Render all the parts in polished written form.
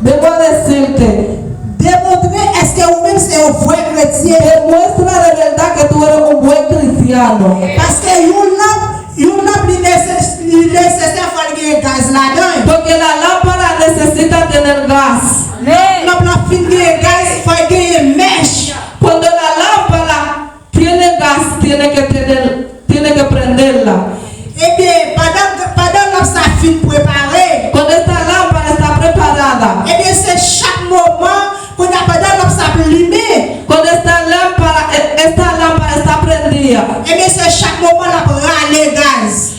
Debo decirte, démontrer est-ce que vous-même c'est un vrai chrétien. demuestra de verdad que tú eres un buen cristiano. Parce que une lampe nécessaire faut qu'il y ait gaz là-dedans. Porque la lámpara necesita tener gas. Lampe la fin qu'il y ait gaz, faut qu'il y ait mèche. Cuando la lámpara tiene gas, tiene que prenderla. Eh bien, pendant que ça fin préparé, Cuando esta lámpara está preparada, eh bien c'est chaque moment qu'on a pendant que ça allumé. cuando esta lámpara está prendida, Eh bien c'est chaque moment là pour râler gaz.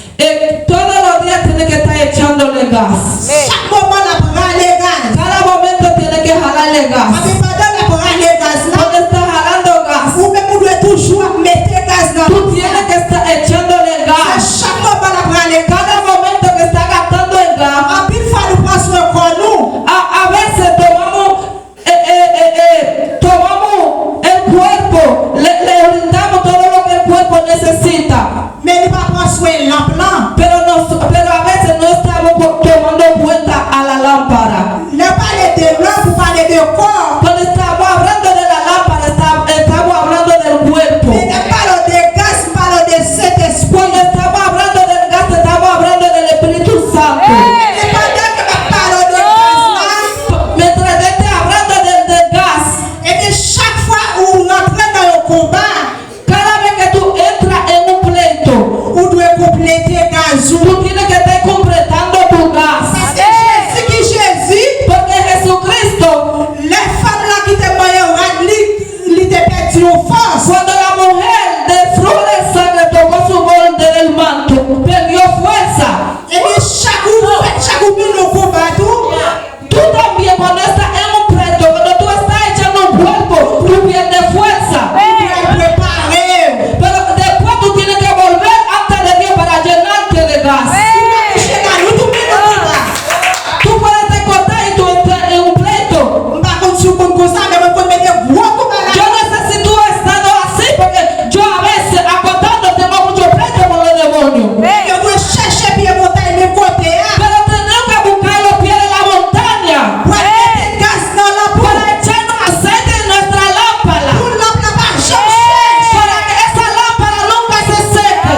todos los días tiene que estar echándole gas. Chaque moment là pour râler gaz. Cada momento tiene que jalarle gas. Mais pendant que pour râler gaz là, Cuando está jalando gas, ou même vous devez toujours mettre gaz dans tú tienes que estar echándole gas. chaque moment là pour râler gaz. Cada momento que está gastando el gas, En pile fois nous prenons soin de nous. a veces tomamos el cuerpo, le brindamos todo lo que el cuerpo necesita, Mais nous ne pas prendre soin de lampe là. pero a veces no estamos tomando cuenta a la lámpara. Ne parler de lampe, vous parlez de corps. Cuando estamos hablando de la lámpara, estamos hablando del cuerpo. Mais ne parle de gaz, parle de Saint-Esprit. Cuando estamos hablando del gas, estamos hablando del Espíritu Santo. Et pendant que je parle de gaz là, Mientras yo esté hablando del gas, et bien chaque fois où vous rentrez dans le combat, cada vez que tú entras en un pleito, vous devez compléter gaz. tú tienes que estar completando tu gas. Parce que Jésus, Porque Jesucristo, les femmes là qui te moyen, ils te perdu en force. cuando la mujer del flujo de sangre tocó su borde del manto, perdió fuerza. Et bien chaque coup, nous combat tout. Tú también cuando estás en un pleito, cuando tú estás echando un cuerpo, tú pierdes fuerza. Vous devez préparer. Pero después tú tienes que volver antes de Dios para llenarte de gas. Toucher dans nous, tout le monde là. Tú puedes te cortar y tú entras en un pleito. Par contre, si vous comprenez ça, mais vous pouvez mettre gros combat là. Yo no sé si tú has estado así, porque yo a veces acostando tengo mucho pleito con los demonios. Et vous cherchez bien montagne de côté. Pero tenemos que buscar los pies de la montaña Pour mettre gaz dans la poule. para echarnos aceite en nuestra lámpara, Pour lampe là pas changer. para que esa lámpara nunca se seque.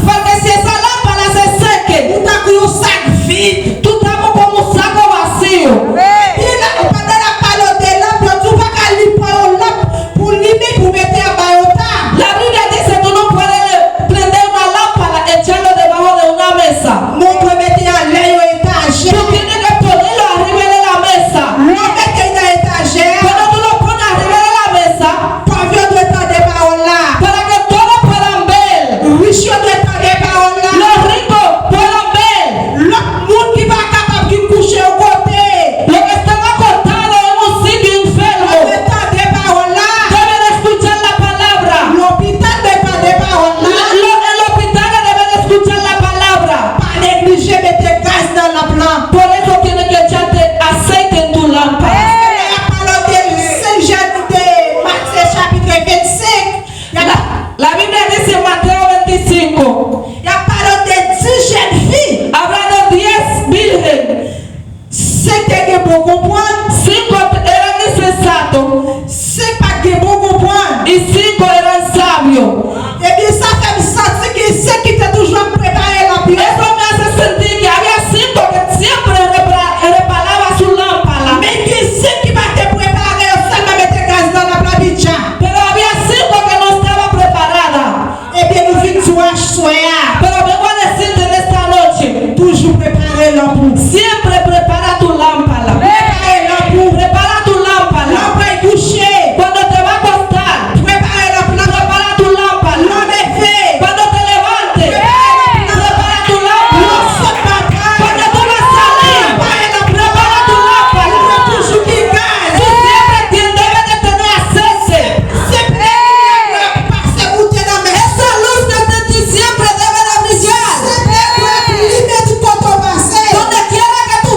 Porque si esa lámpara se seque, Vous t'avez un sac vide. tú estamos como un saco vacío. Et là, pendant la parole de lampe, tu vas qu'à lui prendre lampe pour limer, pour mettre à bayota. La Biblia dice tú no puedes prender una lámpara, echarlo debajo de una mesa. Mon peut mettre à l'air au étagère. Tú tienes que ponerlo arriba de la mesa. Non, mettez dans l'étagère. Cuando tú lo pones arriba de la mesa, Pavillon doit être des paroles là. para que todos puedan ver, Richard doit être des paroles là. los ricos puedan ver, L'autre monde qui va capable de coucher au côté. los que están acostados en un sitio enfermo, Doit être des paroles là. deben escuchar la palabra. L'hôpital doit être des paroles là. El hospital debe de escuchar la palabra. Pas négliger mettre gaz dans la plante. Por eso tienes que echarte aceite en tu lámpara. La parole de Saint-Jean de Matthieu chapitre 25. La Biblia dice en Mateo 25, La parole de 10 jeunes filles. habla de 10 vírgenes. C'est que bon comprendre. 5 eran insensatos C'est pas que bon comprendre. y 5 eran sabios. Eh bien, ça fait me sentir que ceux qui étaient toujours préparés la prière. Eso me hace sentir que había 5 que siempre reparaban su lámpara, Mais que ceux qui va te préparer, seulement mettre gaz dans la plabicha. pero había 5 que no estaban preparadas. Eh bien, nous vîmes soir, soir. Pero vengo a decirte en esta noche, Toujours préparer l'ampoule. siempre prepara tu lámpara. Préparer l'ampoule. Prepara tu lámpara. L'ampoule est couchée. Cuando te va a acostar, Préparer la plante. prepara tu lámpara. L'homme est fait. Cuando te levantes, prepara tu lámpara. L'homme saute par terre. Cuando tú vas a salir, prepara tu lámpara. Toujours qui gaz. Tú siempre debes de tener aceite. C'est bien. Parce que vous êtes dans mes. Esa luz de ti siempre debe de brillar. C'est bien. Limite tout ton passé. Donde quiera que tú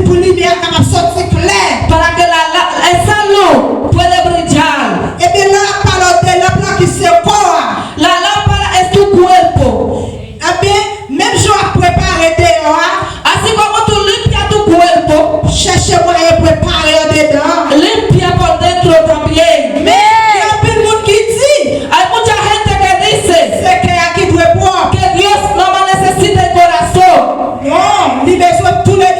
pour lumière capable sortir clair. para que esa luz pueda brillar. Et bien là, parle de la plaque qui se corps. La lámpara es tu cuerpo. Eh bien, même je vais préparer dehors. Así como tú limpias tu cuerpo, Cherchez moyen de préparer dedans. limpia por dentro también. Mais il y a un peu de monde qui dit, Hay mucha gente que dice c'est qu'il qui doit boire. que Dios no más necesita el corazón. Non, il besoin de tous les